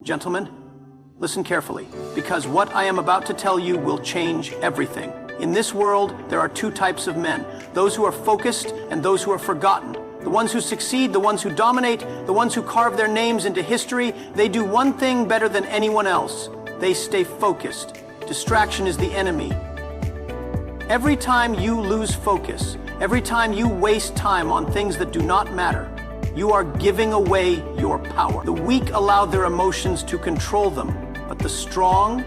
Gentlemen, listen carefully, because what I am about to tell you will change everything. In this world, there are two types of men, those who are focused and those who are forgotten. The ones who succeed, the ones who dominate, the ones who carve their names into history, they do one thing better than anyone else. They stay focused. Distraction is the enemy. Every time you lose focus, every time you waste time on things that do not matter, you are giving away your power. The weak allow their emotions to control them, but the strong,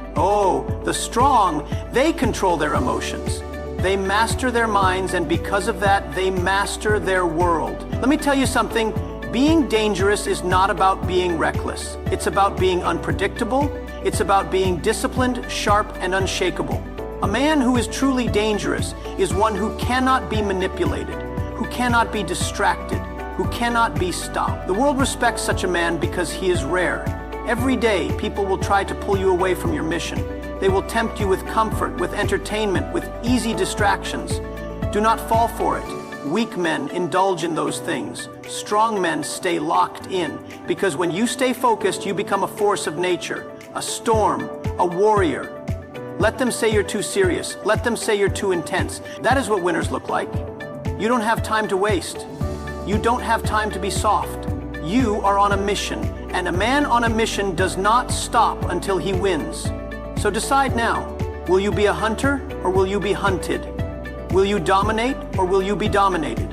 they control their emotions. They master their minds, and because of that, they master their world. Let me tell you something. Being dangerous is not about being reckless. It's about being unpredictable. It's about being disciplined, sharp, and unshakable. A man who is truly dangerous is one who cannot be manipulated, who cannot be distracted, who cannot be stopped. The world respects such a man because he is rare. Every day, people will try to pull you away from your mission. They will tempt you with comfort, with entertainment, with easy distractions. Do not fall for it. Weak men indulge in those things. Strong men stay locked in, because when you stay focused, you become a force of nature, a storm, a warrior. Let them say you're too serious. Let them say you're too intense. That is what winners look like. You don't have time to waste. You don't have time to be soft. You are on a mission, and a man on a mission does not stop until he wins. So decide now, will you be a hunter or will you be hunted? Will you dominate or will you be dominated?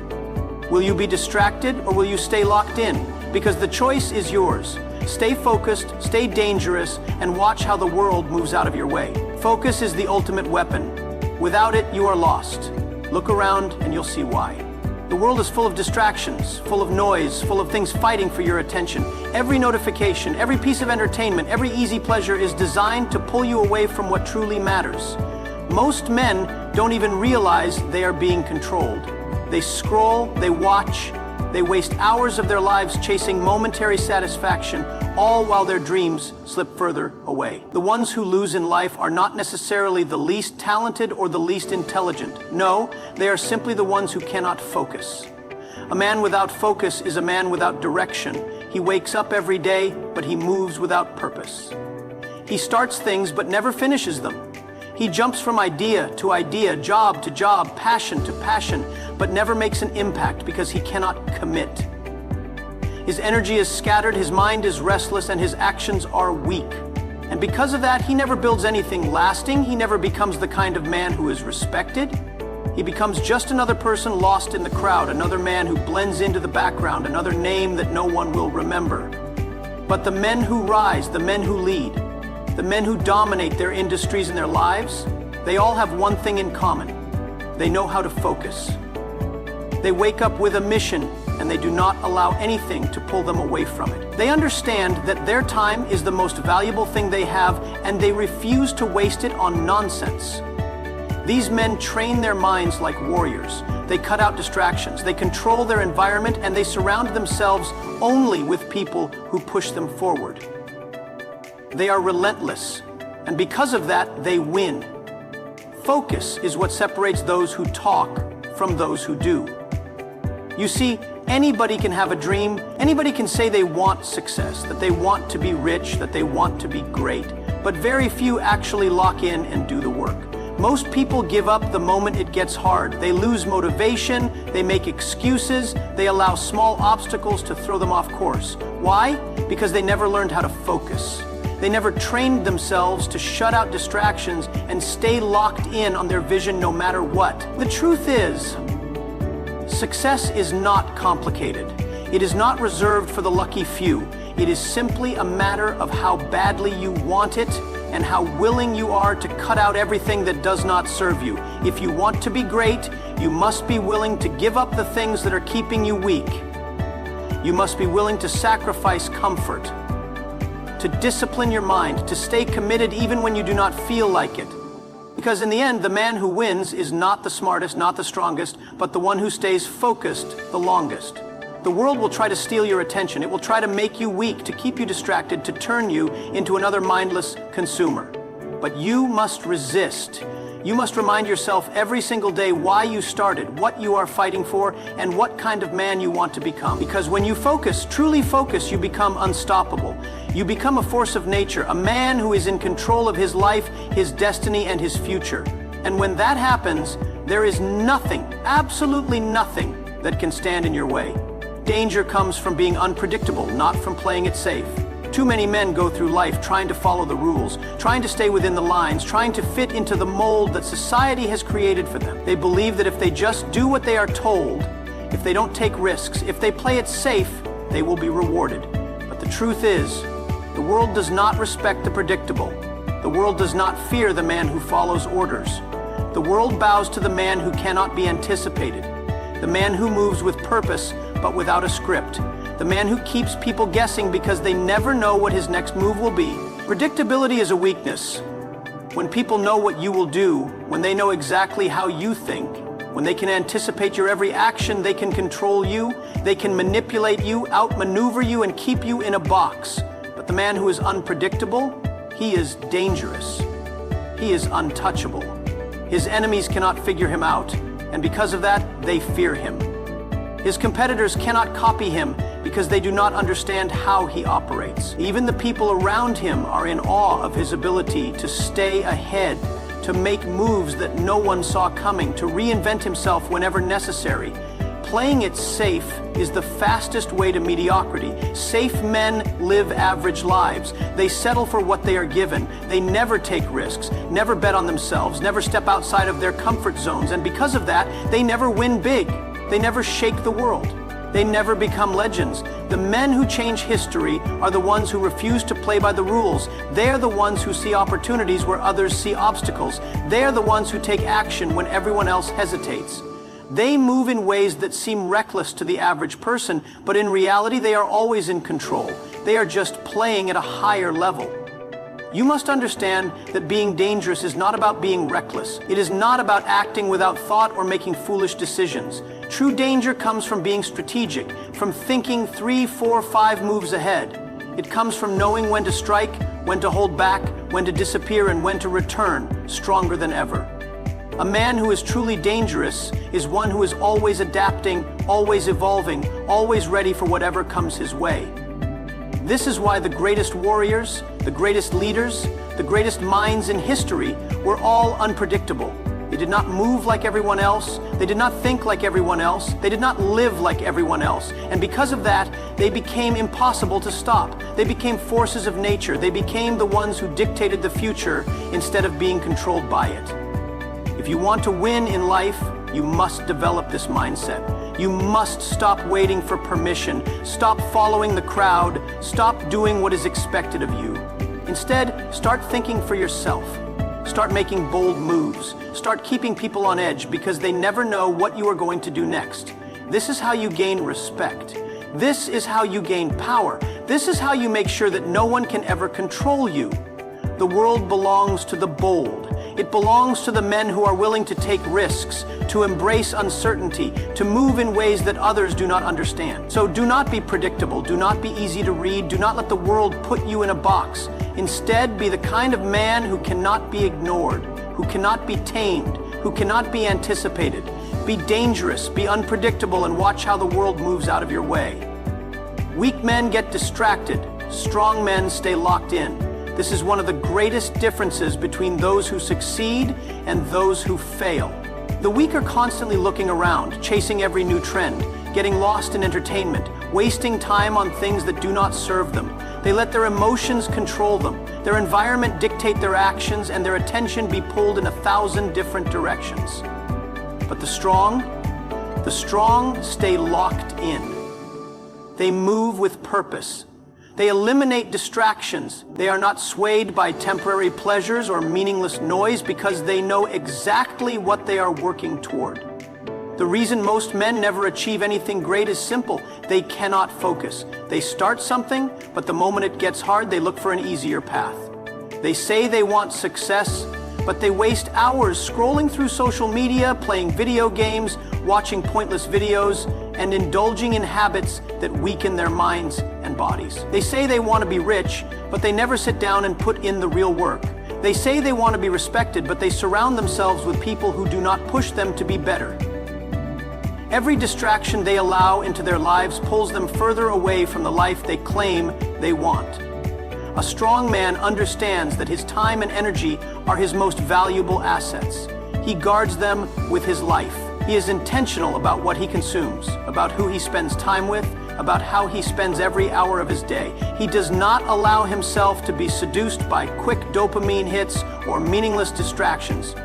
Will you be distracted or will you stay locked in? Because the choice is yours. Stay focused, stay dangerous, and watch how the world moves out of your way. Focus is the ultimate weapon. Without it, you are lost. Look around and you'll see why. The world is full of distractions, full of noise, full of things fighting for your attention. Every notification, every piece of entertainment, every easy pleasure is designed to pull you away from what truly matters. Most men don't even realize they are being controlled. They scroll, they watch, they waste hours of their lives chasing momentary satisfaction, all while their dreams slip further away. The ones who lose in life are not necessarily the least talented or the least intelligent. No, they are simply the ones who cannot focus. A man without focus is a man without direction. He wakes up every day, but he moves without purpose. He starts things, but never finishes them. He jumps from idea to idea, job to job, passion to passion, but never makes an impact because he cannot commit. His energy is scattered, his mind is restless, and his actions are weak. And because of that, he never builds anything lasting. He never becomes the kind of man who is respected. He becomes just another person lost in the crowd, another man who blends into the background, another name that no one will remember. But the men who rise, the men who lead, the men who dominate their industries and their lives, they all have one thing in common. They know how to focus. They wake up with a mission, and they do not allow anything to pull them away from it. They understand that their time is the most valuable thing they have, and they refuse to waste it on nonsense. These men train their minds like warriors. They cut out distractions, they control their environment, and they surround themselves only with people who push them forward. They are relentless, and because of that, they win. Focus is what separates those who talk from those who do. You see, anybody can have a dream. Anybody can say they want success, that they want to be rich, that they want to be great. But very few actually lock in and do the work. Most people give up the moment it gets hard. They lose motivation, they make excuses, they allow small obstacles to throw them off course. Why? Because they never learned how to focus. They never trained themselves to shut out distractions and stay locked in on their vision no matter what. The truth is, success is not complicated. It is not reserved for the lucky few. It is simply a matter of how badly you want it and how willing you are to cut out everything that does not serve you. If you want to be great, you must be willing to give up the things that are keeping you weak. You must be willing to sacrifice comfort, to discipline your mind, to stay committed even when you do not feel like it. Because in the end, the man who wins is not the smartest, not the strongest, but the one who stays focused the longest. The world will try to steal your attention. It will try to make you weak, to keep you distracted, to turn you into another mindless consumer. But you must resist. You must remind yourself every single day why you started, what you are fighting for, and what kind of man you want to become. Because when you focus, truly focus, you become unstoppable. You become a force of nature, a man who is in control of his life, his destiny, and his future. And when that happens, there is nothing, absolutely nothing, that can stand in your way. Danger comes from being unpredictable, not from playing it safe. Too many men go through life trying to follow the rules, trying to stay within the lines, trying to fit into the mold that society has created for them. They believe that if they just do what they are told, if they don't take risks, if they play it safe, they will be rewarded. But the truth is, the world does not respect the predictable. The world does not fear the man who follows orders. The world bows to the man who cannot be anticipated, the man who moves with purpose but without a script, the man who keeps people guessing because they never know what his next move will be. Predictability is a weakness. When people know what you will do, when they know exactly how you think, when they can anticipate your every action, they can control you, they can manipulate you, outmaneuver you, and keep you in a box. But the man who is unpredictable, he is dangerous. He is untouchable. His enemies cannot figure him out, and because of that, they fear him. His competitors cannot copy him because they do not understand how he operates. Even the people around him are in awe of his ability to stay ahead, to make moves that no one saw coming, to reinvent himself whenever necessary. Playing it safe is the fastest way to mediocrity. Safe men live average lives. They settle for what they are given. They never take risks, never bet on themselves, never step outside of their comfort zones. And because of that, they never win big. They never shake the world. They never become legends. The men who change history are the ones who refuse to play by the rules. They're the ones who see opportunities where others see obstacles. They're the ones who take action when everyone else hesitates. They move in ways that seem reckless to the average person, but in reality, they are always in control. They are just playing at a higher level. You must understand that being dangerous is not about being reckless. It is not about acting without thought or making foolish decisions. True danger comes from being strategic, from thinking 3, 4, 5 moves ahead. It comes from knowing when to strike, when to hold back, when to disappear, and when to return, stronger than ever. A man who is truly dangerous is one who is always adapting, always evolving, always ready for whatever comes his way. This is why the greatest warriors, the greatest leaders, the greatest minds in history were all unpredictable. They did not move like everyone else. They did not think like everyone else. They did not live like everyone else. And because of that, they became impossible to stop. They became forces of nature. They became the ones who dictated the future instead of being controlled by it. If you want to win in life, you must develop this mindset. You must stop waiting for permission. Stop following the crowd. Stop doing what is expected of you. Instead, start thinking for yourself. Start making bold moves. Start keeping people on edge because they never know what you are going to do next. This is how you gain respect. This is how you gain power. This is how you make sure that no one can ever control you. The world belongs to the bold. It belongs to the men who are willing to take risks, to embrace uncertainty, to move in ways that others do not understand. So do not be predictable. Do not be easy to read. Do not let the world put you in a box. Instead, be the kind of man who cannot be ignored, who cannot be tamed, who cannot be anticipated. Be dangerous, be unpredictable, and watch how the world moves out of your way. Weak men get distracted. Strong men stay locked in. This is one of the greatest differences between those who succeed and those who fail. The weak are constantly looking around, chasing every new trend, getting lost in entertainment, wasting time on things that do not serve them. They let their emotions control them, their environment dictate their actions, and their attention be pulled in 1,000 different directions. But the strong stay locked in. They move with purpose. They eliminate distractions. They are not swayed by temporary pleasures or meaningless noise because they know exactly what they are working toward. The reason most men never achieve anything great is simple. They cannot focus. They start something, but the moment it gets hard, they look for an easier path. They say they want success, but they waste hours scrolling through social media, playing video games, watching pointless videos, and indulging in habits that weaken their minds and bodies. They say they want to be rich, but they never sit down and put in the real work. They say they want to be respected, but they surround themselves with people who do not push them to be better. Every distraction they allow into their lives pulls them further away from the life they claim they want. A strong man understands that his time and energy are his most valuable assets. He guards them with his life. He is intentional about what he consumes, about who he spends time with, about how he spends every hour of his day. He does not allow himself to be seduced by quick dopamine hits or meaningless distractions,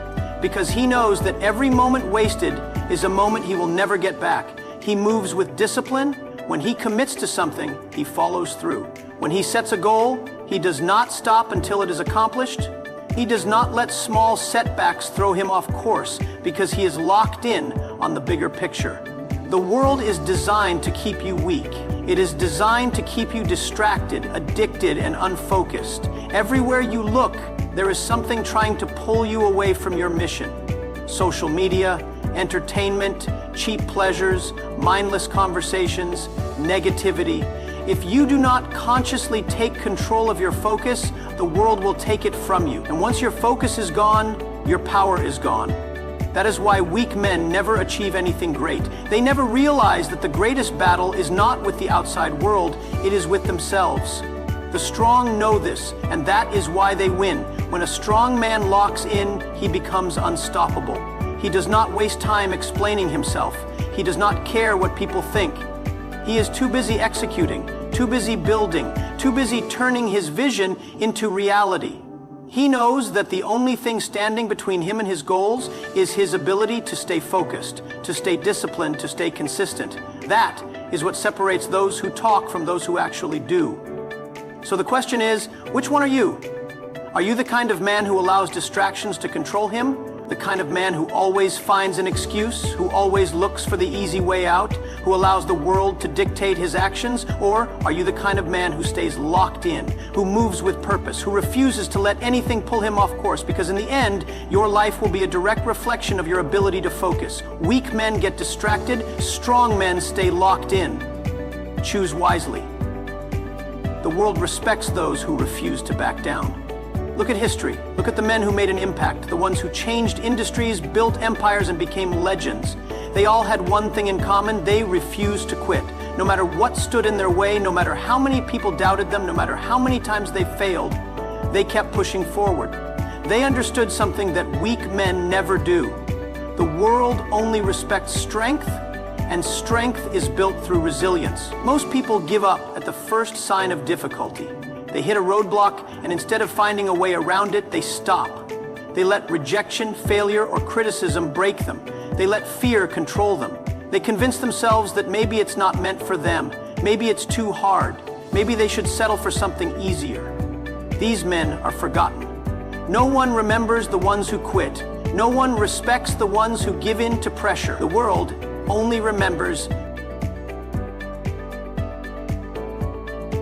because he knows that every moment wasted is a moment he will never get back. He moves with discipline. When he commits to something, he follows through. When he sets a goal, he does not stop until it is accomplished. He does not let small setbacks throw him off course because he is locked in on the bigger picture. The world is designed to keep you weak. It is designed to keep you distracted, addicted, and unfocused. Everywhere you look, there is something trying to pull you away from your mission. Social media, entertainment, cheap pleasures, mindless conversations, negativity. If you do not consciously take control of your focus, the world will take it from you. And once your focus is gone, your power is gone. That is why weak men never achieve anything great. They never realize that the greatest battle is not with the outside world, it is with themselves. The strong know this, and that is why they win. When a strong man locks in, he becomes unstoppable. He does not waste time explaining himself. He does not care what people think. He is too busy executing, too busy building, too busy turning his vision into reality. He knows that the only thing standing between him and his goals is his ability to stay focused, to stay disciplined, to stay consistent. That is what separates those who talk from those who actually do. So the question is, which one are you? Are you the kind of man who allows distractions to control him? The kind of man who always finds an excuse, who always looks for the easy way out, who allows the world to dictate his actions? Or are you the kind of man who stays locked in, who moves with purpose, who refuses to let anything pull him off course? Because in the end, your life will be a direct reflection of your ability to focus. Weak men get distracted, strong men stay locked in. Choose wisely. The world respects those who refuse to back down. Look at history. Look at the men who made an impact, the ones who changed industries, built empires, and became legends. They all had one thing in common: they refused to quit. No matter what stood in their way, no matter how many people doubted them, no matter how many times they failed, they kept pushing forward. They understood something that weak men never do. The world only respects strength, and strength is built through resilience. Most people give up at the first sign of difficulty. They hit a roadblock, and instead of finding a way around it, they stop. They let rejection, failure, or criticism break them. They let fear control them. They convince themselves that maybe it's not meant for them. Maybe it's too hard. Maybe they should settle for something easier. These men are forgotten. No one remembers the ones who quit. No one respects the ones who give in to pressure. The world only remembers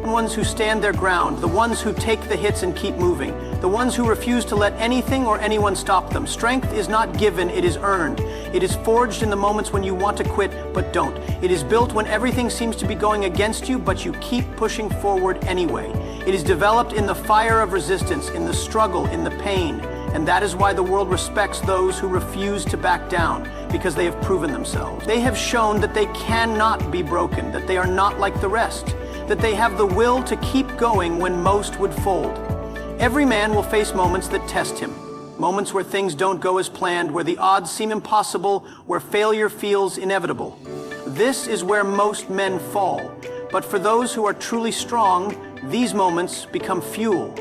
the ones who stand their ground, the ones who take the hits and keep moving, the ones who refuse to let anything or anyone stop them. Strength is not given, it is earned. It is forged in the moments when you want to quit but don't. It is built when everything seems to be going against you, but you keep pushing forward anyway. It is developed in the fire of resistance, in the struggle, in the pain. And that is why the world respects those who refuse to back down, because they have proven themselves. They have shown that they cannot be broken, that they are not like the rest, that they have the will to keep going when most would fold. Every man will face moments that test him, moments where things don't go as planned, where the odds seem impossible, where failure feels inevitable. This is where most men fall. But for those who are truly strong, these moments become fuel.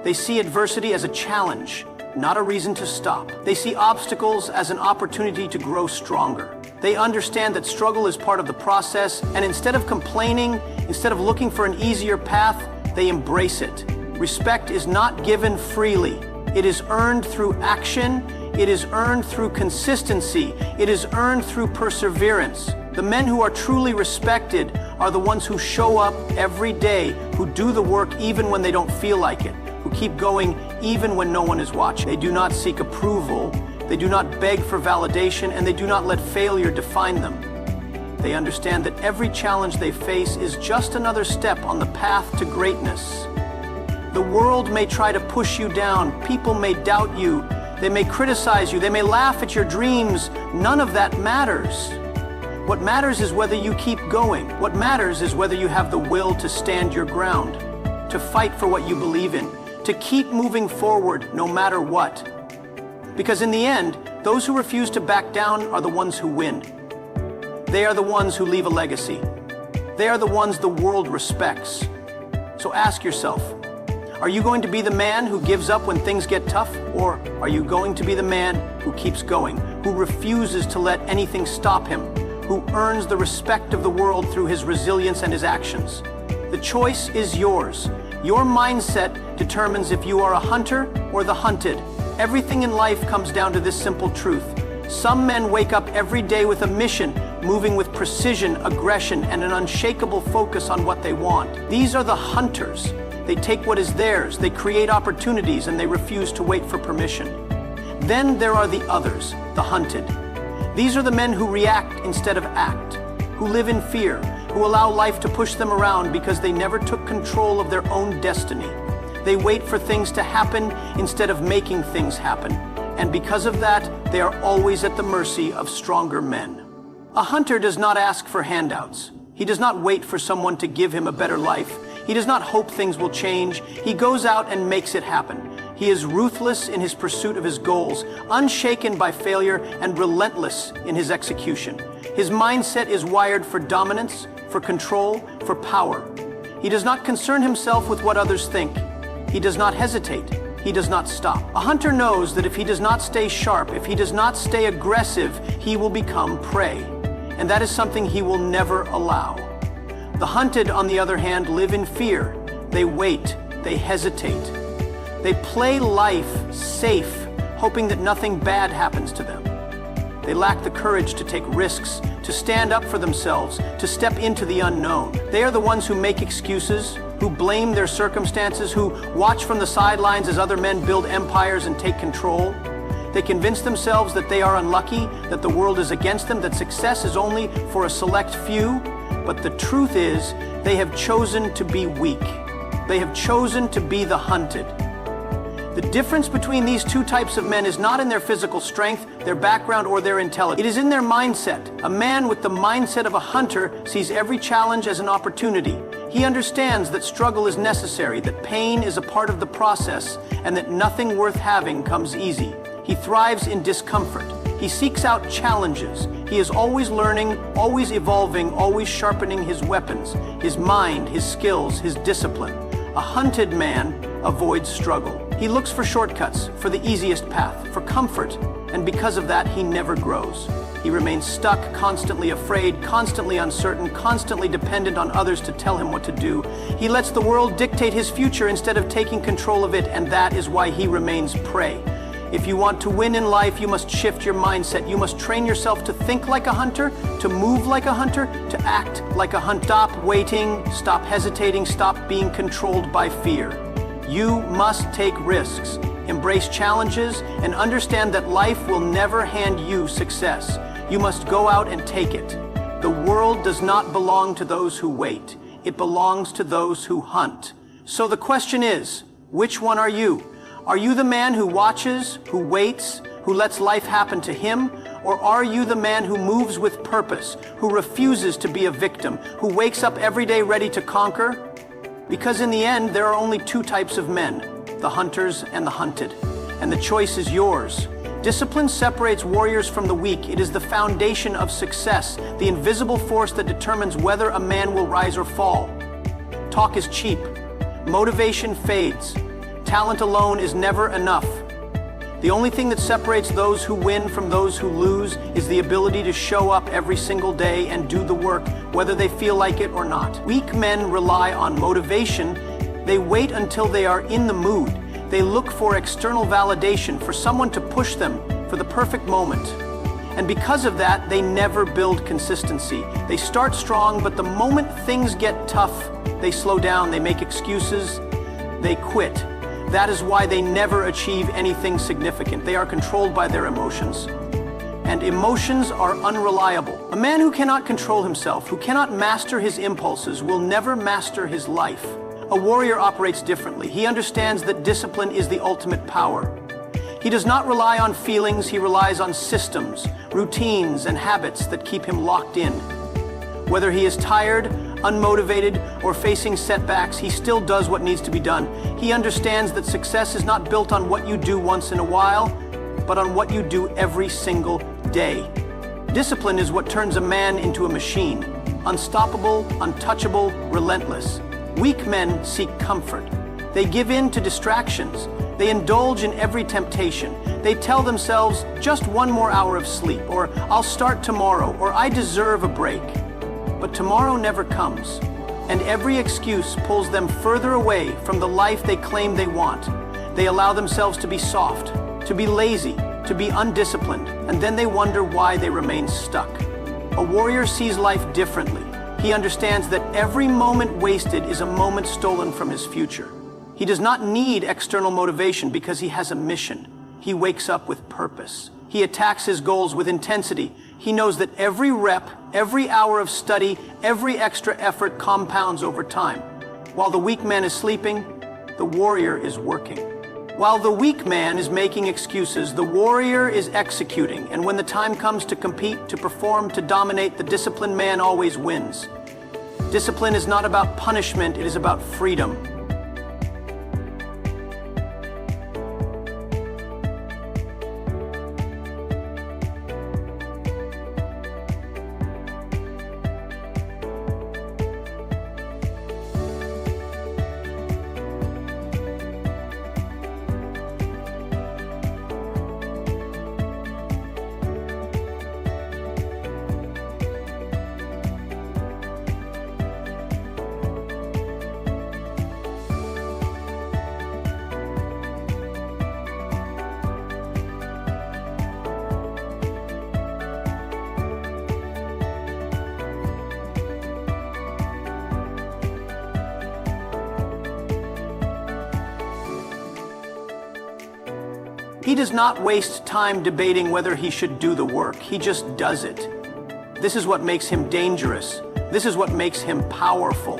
They see adversity as a challenge, not a reason to stop. They see obstacles as an opportunity to grow stronger. They understand that struggle is part of the process, and instead of complaining, instead of looking for an easier path, they embrace it. Respect is not given freely. It is earned through action. It is earned through consistency. It is earned through perseverance. The men who are truly respected are the ones who show up every day, who do the work even when they don't feel like it, who keep going even when no one is watching. They do not seek approval. They do not beg for validation, and they do not let failure define them. They understand that every challenge they face is just another step on the path to greatness. The world may try to push you down. People may doubt you. They may criticize you. They may laugh at your dreams. None of that matters. What matters is whether you keep going. What matters is whether you have the will to stand your ground, to fight for what you believe in, to keep moving forward no matter what. Because in the end, those who refuse to back down are the ones who win. They are the ones who leave a legacy. They are the ones the world respects. So ask yourself, are you going to be the man who gives up when things get tough? Or are you going to be the man who keeps going, who refuses to let anything stop him, who earns the respect of the world through his resilience and his actions? The choice is yours. Your mindset determines if you are a hunter or the hunted. Everything in life comes down to this simple truth. Some men wake up every day with a mission, moving with precision, aggression, and an unshakable focus on what they want. These are the hunters. They take what is theirs, they create opportunities, and they refuse to wait for permission. Then there are the others, the hunted. These are the men who react instead of act, who live in fear, who allow life to push them around because they never took control of their own destiny. They wait for things to happen instead of making things happen. And because of that, they are always at the mercy of stronger men. A hunter does not ask for handouts. He does not wait for someone to give him a better life. He does not hope things will change. He goes out and makes it happen. He is ruthless in his pursuit of his goals, unshaken by failure, and relentless in his execution. His mindset is wired for dominance, for control, for power. He does not concern himself with what others think. He does not hesitate. He does not stop. A hunter knows that if he does not stay sharp, if he does not stay aggressive, he will become prey. And that is something he will never allow. The hunted, on the other hand, live in fear. They wait. They hesitate. They play life safe, hoping that nothing bad happens to them. They lack the courage to take risks, to stand up for themselves, to step into the unknown. They are the ones who make excuses, who blame their circumstances, who watch from the sidelines as other men build empires and take control. They convince themselves that they are unlucky, that the world is against them, that success is only for a select few. But the truth is, they have chosen to be weak. They have chosen to be the hunted. The difference between these two types of men is not in their physical strength, their background, or their intelligence. It is in their mindset. A man with the mindset of a hunter sees every challenge as an opportunity. He understands that struggle is necessary, that pain is a part of the process, and that nothing worth having comes easy. He thrives in discomfort. He seeks out challenges. He is always learning, always evolving, always sharpening his weapons, his mind, his skills, his discipline. A hunted man avoids struggle. He looks for shortcuts, for the easiest path, for comfort, and because of that, he never grows. He remains stuck, constantly afraid, constantly uncertain, constantly dependent on others to tell him what to do. He lets the world dictate his future instead of taking control of it, and that is why he remains prey. If you want to win in life, you must shift your mindset. You must train yourself to think like a hunter, to move like a hunter, to act like a hunter. Stop waiting, stop hesitating, stop being controlled by fear. You must take risks, embrace challenges, and understand that life will never hand you success. You must go out and take it. The world does not belong to those who wait. It belongs to those who hunt. So the question is, which one are you? Are you the man who watches, who waits, who lets life happen to him? Or are you the man who moves with purpose, who refuses to be a victim, who wakes up every day ready to conquer? Because in the end, there are only two types of men, the hunters and the hunted. And the choice is yours. Discipline separates warriors from the weak. It is the foundation of success, the invisible force that determines whether a man will rise or fall. Talk is cheap. Motivation fades. Talent alone is never enough. The only thing that separates those who win from those who lose is the ability to show up every single day and do the work, whether they feel like it or not. Weak men rely on motivation. They wait until they are in the mood. They look for external validation, for someone to push them, for the perfect moment. And because of that, they never build consistency. They start strong, but the moment things get tough, they slow down, they make excuses, they quit. That is why they never achieve anything significant. They are controlled by their emotions. And emotions are unreliable. A man who cannot control himself, who cannot master his impulses, will never master his life. A warrior operates differently. He understands that discipline is the ultimate power. He does not rely on feelings, he relies on systems, routines, and habits that keep him locked in. Whether he is tired, unmotivated, or facing setbacks, he still does what needs to be done. He understands that success is not built on what you do once in a while, but on what you do every single day. Discipline is what turns a man into a machine. Unstoppable, untouchable, relentless. Weak men seek comfort. They give in to distractions. They indulge in every temptation. They tell themselves, just one more hour of sleep, or I'll start tomorrow, or I deserve a break. But tomorrow never comes, and every excuse pulls them further away from the life they claim they want. They allow themselves to be soft, to be lazy, to be undisciplined, and then they wonder why they remain stuck. A warrior sees life differently. He understands that every moment wasted is a moment stolen from his future. He does not need external motivation because he has a mission. He wakes up with purpose. He attacks his goals with intensity. He knows that every rep, every hour of study, every extra effort compounds over time. While the weak man is sleeping, the warrior is working. While the weak man is making excuses, the warrior is executing. And when the time comes to compete, to perform, to dominate, the disciplined man always wins. Discipline is not about punishment, it is about freedom. He does not waste time debating whether he should do the work. He just does it. This is what makes him dangerous. This is what makes him powerful.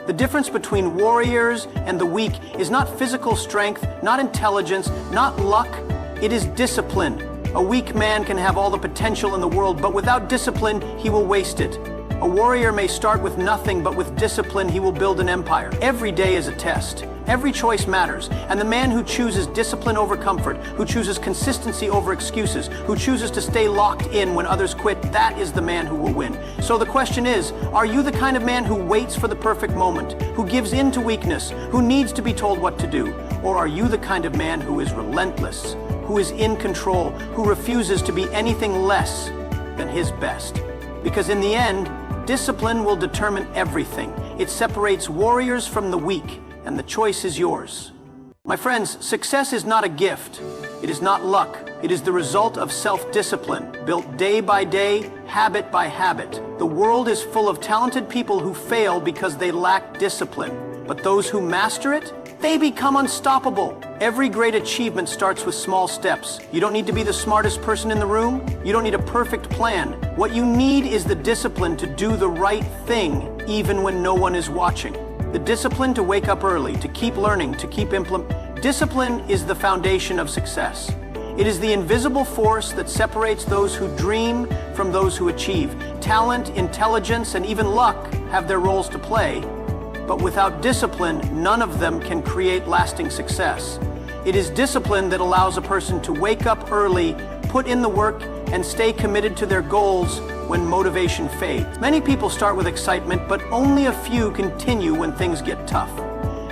The difference between warriors and the weak is not physical strength, not intelligence, not luck. It is discipline. A weak man can have all the potential in the world, but without discipline, he will waste it. A warrior may start with nothing, but with discipline, he will build an empire. Every day is a test. Every choice matters, and the man who chooses discipline over comfort, who chooses consistency over excuses, who chooses to stay locked in when others quit, that is the man who will win. So the question is, are you the kind of man who waits for the perfect moment, who gives in to weakness, who needs to be told what to do? Or are you the kind of man who is relentless, who is in control, who refuses to be anything less than his best? Because in the end, discipline will determine everything. It separates warriors from the weak, and the choice is yours. My friends, success is not a gift. It is not luck. It is the result of self-discipline, built day by day, habit by habit. The world is full of talented people who fail because they lack discipline. But those who master it, they become unstoppable. Every great achievement starts with small steps. You don't need to be the smartest person in the room. You don't need a perfect plan. What you need is the discipline to do the right thing, even when no one is watching. The discipline to wake up early, to keep learning, to keep implementing. Discipline is the foundation of success. It is the invisible force that separates those who dream from those who achieve. Talent, intelligence, and even luck have their roles to play, but without discipline, none of them can create lasting success. It is discipline that allows a person to wake up early, put in the work, and stay committed to their goals when motivation fades. Many people start with excitement, but only a few continue when things get tough.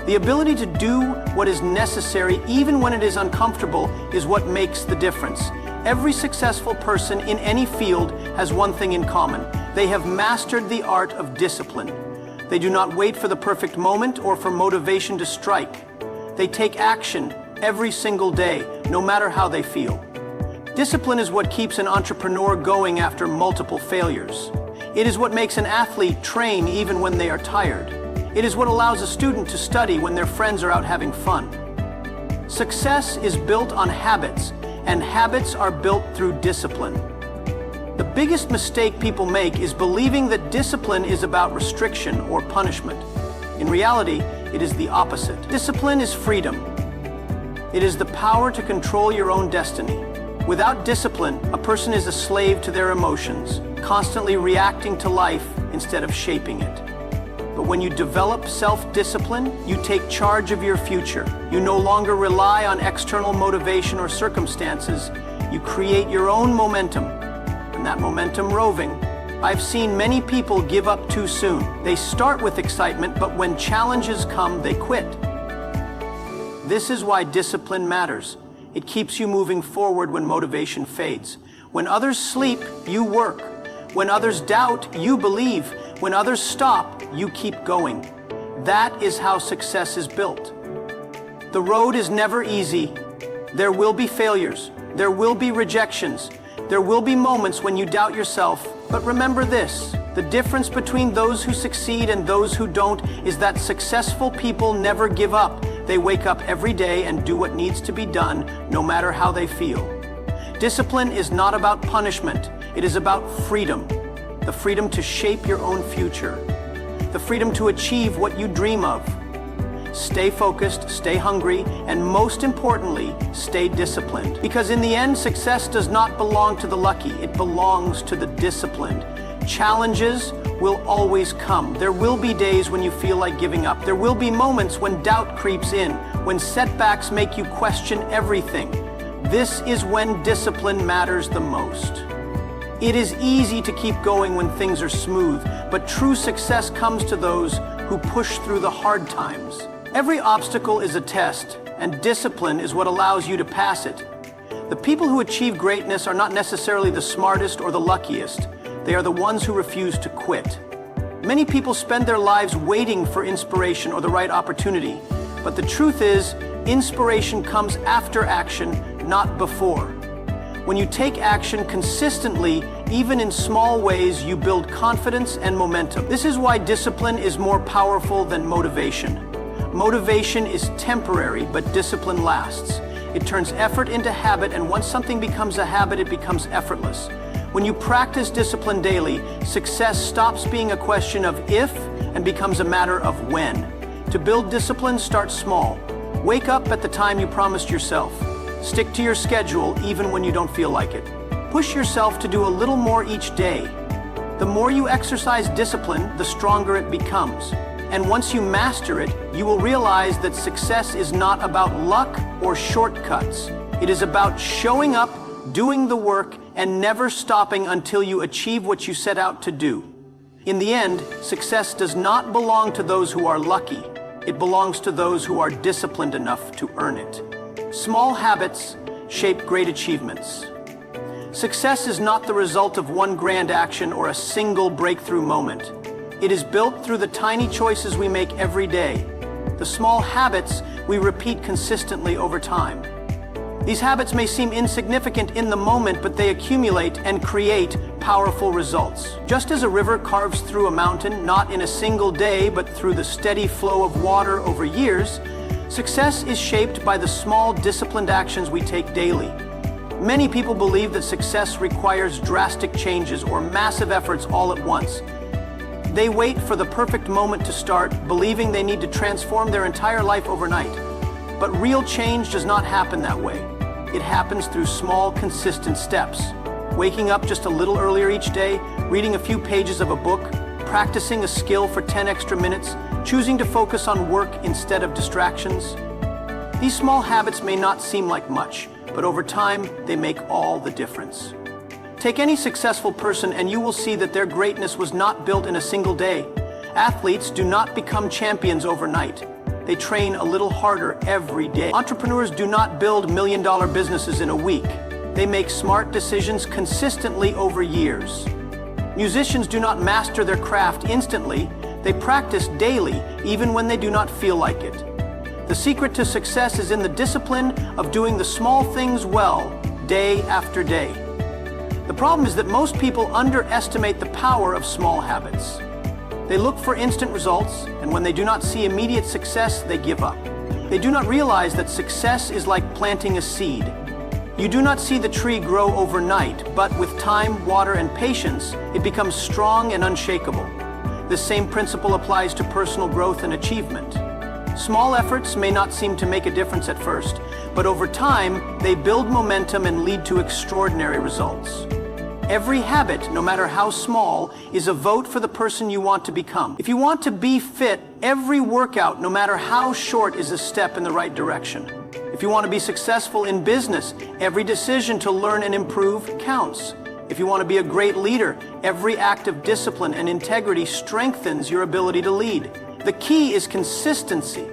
The ability to do what is necessary, even when it is uncomfortable, is what makes the difference. Every successful person in any field has one thing in common. They have mastered the art of discipline. They do not wait for the perfect moment or for motivation to strike. They take action every single day, no matter how they feel. Discipline is what keeps an entrepreneur going after multiple failures. It is what makes an athlete train even when they are tired. It is what allows a student to study when their friends are out having fun. Success is built on habits, and habits are built through discipline. The biggest mistake people make is believing that discipline is about restriction or punishment. In reality, it is the opposite. Discipline is freedom. It is the power to control your own destiny. Without discipline, a person is a slave to their emotions, constantly reacting to life instead of shaping it. But when you develop self-discipline, you take charge of your future. You no longer rely on external motivation or circumstances. You create your own momentum, and that momentum roving. I've seen many people give up too soon. They start with excitement, but when challenges come, they quit. This is why discipline matters. It keeps you moving forward when motivation fades. When others sleep, you work. When others doubt, you believe. When others stop, you keep going. That is how success is built. The road is never easy. There will be failures. There will be rejections. There will be moments when you doubt yourself. But remember this, the difference between those who succeed and those who don't is that successful people never give up. They wake up every day and do what needs to be done, no matter how they feel. Discipline is not about punishment. It is about freedom. The freedom to shape your own future. The freedom to achieve what you dream of. Stay focused, stay hungry, and most importantly, stay disciplined. Because in the end, success does not belong to the lucky, it belongs to the disciplined. Challenges will always come. There will be days when you feel like giving up. There will be moments when doubt creeps in, when setbacks make you question everything. This is when discipline matters the most. It is easy to keep going when things are smooth, but true success comes to those who push through the hard times. Every obstacle is a test, and discipline is what allows you to pass it. The people who achieve greatness are not necessarily the smartest or the luckiest. They are the ones who refuse to quit. Many people spend their lives waiting for inspiration or the right opportunity, but the truth is, inspiration comes after action, not before. When you take action consistently, even in small ways, you build confidence and momentum. This is why discipline is more powerful than motivation. Motivation is temporary, but discipline lasts. It turns effort into habit, and once something becomes a habit, it becomes effortless. When you practice discipline daily, success stops being a question of if and becomes a matter of when. To build discipline, start small. Wake up at the time you promised yourself. Stick to your schedule even when you don't feel like it. Push yourself to do a little more each day. The more you exercise discipline, the stronger it becomes. And once you master it, you will realize that success is not about luck or shortcuts. It is about showing up, doing the work, and never stopping until you achieve what you set out to do. In the end, success does not belong to those who are lucky. It belongs to those who are disciplined enough to earn it. Small habits shape great achievements. Success is not the result of one grand action or a single breakthrough moment. It is built through the tiny choices we make every day, the small habits we repeat consistently over time. These habits may seem insignificant in the moment, but they accumulate and create powerful results. Just as a river carves through a mountain, not in a single day, but through the steady flow of water over years, success is shaped by the small, disciplined actions we take daily. Many people believe that success requires drastic changes or massive efforts all at once. They wait for the perfect moment to start, believing they need to transform their entire life overnight. But real change does not happen that way. It happens through small, consistent steps. Waking up just a little earlier each day, reading a few pages of a book, practicing a skill for 10 extra minutes, choosing to focus on work instead of distractions. These small habits may not seem like much, but over time, they make all the difference. Take any successful person and you will see that their greatness was not built in a single day. Athletes do not become champions overnight. They train a little harder every day. Entrepreneurs do not build million-dollar businesses in a week. They make smart decisions consistently over years. Musicians do not master their craft instantly. They practice daily, even when they do not feel like it. The secret to success is in the discipline of doing the small things well, day after day. The problem is that most people underestimate the power of small habits. They look for instant results, and when they do not see immediate success, they give up. They do not realize that success is like planting a seed. You do not see the tree grow overnight, but with time, water, and patience, it becomes strong and unshakable. The same principle applies to personal growth and achievement. Small efforts may not seem to make a difference at first, but over time, they build momentum and lead to extraordinary results. Every habit, no matter how small, is a vote for the person you want to become. If you want to be fit, every workout, no matter how short, is a step in the right direction. If you want to be successful in business, every decision to learn and improve counts. If you want to be a great leader, every act of discipline and integrity strengthens your ability to lead. The key is consistency.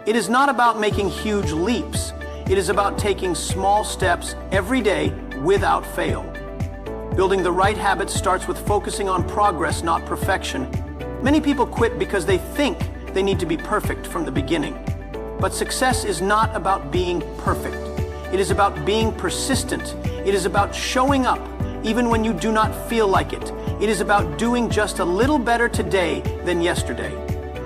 It is not about making huge leaps. It is about taking small steps every day without fail. Building the right habits starts with focusing on progress, not perfection. Many people quit because they think they need to be perfect from the beginning. But success is not about being perfect. It is about being persistent. It is about showing up even when you do not feel like it. It is about doing just a little better today than yesterday.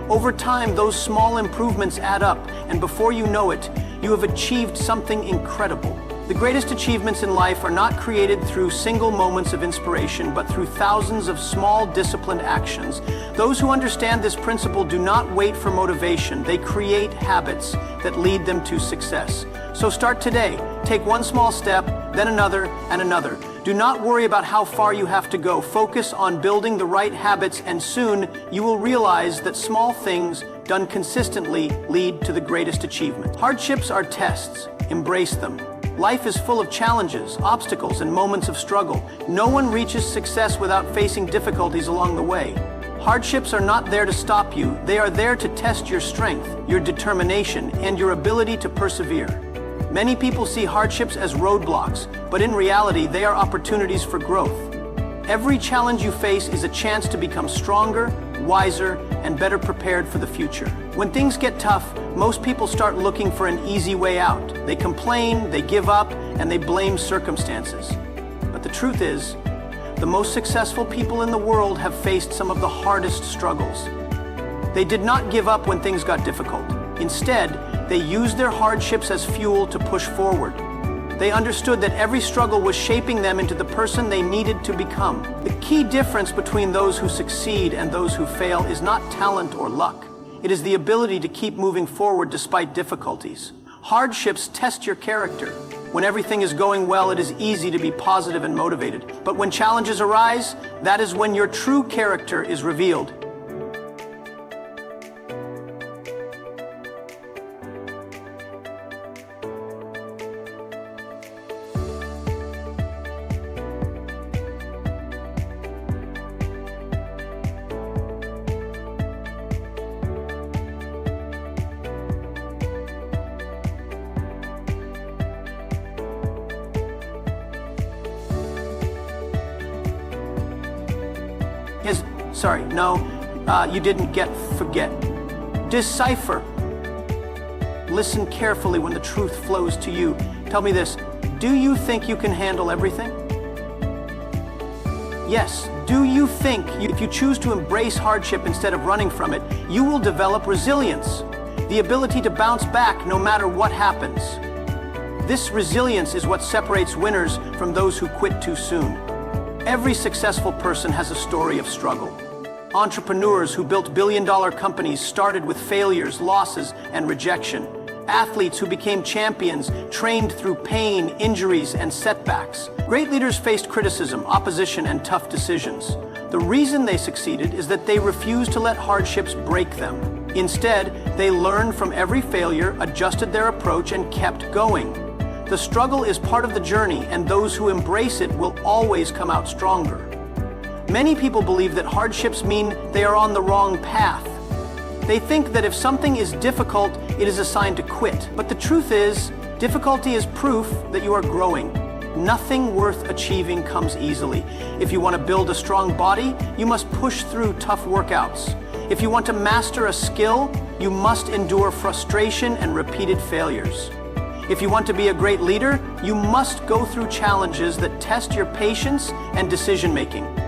Over time, those small improvements add up, and before you know it, you have achieved something incredible. The greatest achievements in life are not created through single moments of inspiration, but through thousands of small, disciplined actions. Those who understand this principle do not wait for motivation. They create habits that lead them to success. So start today. Take one small step, then another and another. Do not worry about how far you have to go. Focus on building the right habits, and soon you will realize that small things done consistently lead to the greatest achievement. Hardships are tests. Embrace them. Life is full of challenges, obstacles, and moments of struggle. No one reaches success without facing difficulties along the way. Hardships are not there to stop you. They are there to test your strength, your determination, and your ability to persevere. Many people see hardships as roadblocks, but in reality, they are opportunities for growth. Every challenge you face is a chance to become stronger, wiser, and better prepared for the future. When things get tough, most people start looking for an easy way out. They complain, they give up, and they blame circumstances. But the truth is, the most successful people in the world have faced some of the hardest struggles. They did not give up when things got difficult. Instead, they used their hardships as fuel to push forward. They understood that every struggle was shaping them into the person they needed to become. The key difference between those who succeed and those who fail is not talent or luck. It is the ability to keep moving forward despite difficulties. Hardships test your character. When everything is going well, it is easy to be positive and motivated. But when challenges arise, that is when your true character is revealed. You didn't get forget. Decipher. Listen carefully when the truth flows to you. Tell me this, do you think you can handle everything? Yes. Do you think if you choose to embrace hardship instead of running from it, you will develop resilience, the ability to bounce back no matter what happens? This resilience is what separates winners from those who quit too soon. Every successful person has a story of struggle. Entrepreneurs who built billion-dollar companies started with failures, losses, and rejection. Athletes who became champions trained through pain, injuries, and setbacks. Great leaders faced criticism, opposition, and tough decisions. The reason they succeeded is that they refused to let hardships break them. Instead, they learned from every failure, adjusted their approach, and kept going. The struggle is part of the journey, and those who embrace it will always come out stronger. Many people believe that hardships mean they are on the wrong path. They think that if something is difficult, it is a sign to quit. But the truth is, difficulty is proof that you are growing. Nothing worth achieving comes easily. If you want to build a strong body, you must push through tough workouts. If you want to master a skill, you must endure frustration and repeated failures. If you want to be a great leader, you must go through challenges that test your patience and decision-making.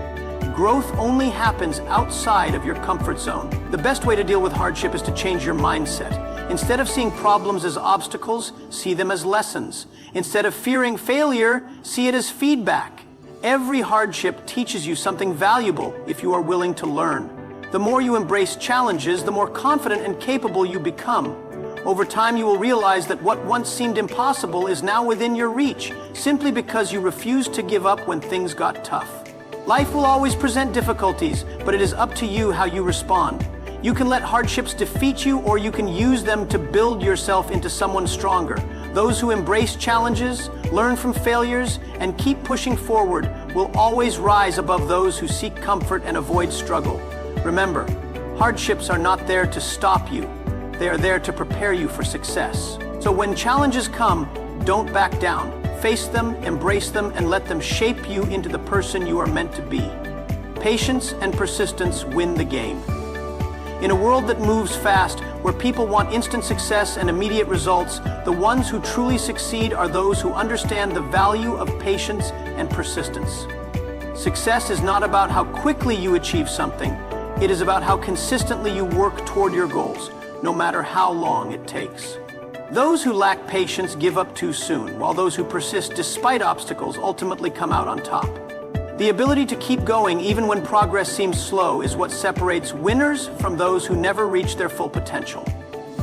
Growth only happens outside of your comfort zone. The best way to deal with hardship is to change your mindset. Instead of seeing problems as obstacles, see them as lessons. Instead of fearing failure, see it as feedback. Every hardship teaches you something valuable if you are willing to learn. The more you embrace challenges, the more confident and capable you become. Over time, you will realize that what once seemed impossible is now within your reach, simply because you refused to give up when things got tough. Life will always present difficulties, but it is up to you how you respond. You can let hardships defeat you, or you can use them to build yourself into someone stronger. Those who embrace challenges, learn from failures, and keep pushing forward will always rise above those who seek comfort and avoid struggle. Remember, hardships are not there to stop you. They are there to prepare you for success. So when challenges come, don't back down. Face them, embrace them, and let them shape you into the person you are meant to be. Patience and persistence win the game. In a world that moves fast, where people want instant success and immediate results, the ones who truly succeed are those who understand the value of patience and persistence. Success is not about how quickly you achieve something. It is about how consistently you work toward your goals, no matter how long it takes. Those who lack patience give up too soon, while those who persist despite obstacles ultimately come out on top. The ability to keep going even when progress seems slow is what separates winners from those who never reach their full potential.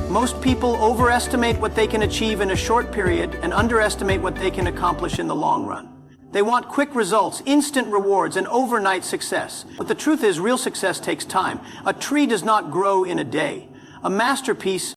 Most people overestimate what they can achieve in a short period and underestimate what they can accomplish in the long run. They want quick results, instant rewards, and overnight success. But the truth is, real success takes time. A tree does not grow in a day. A masterpiece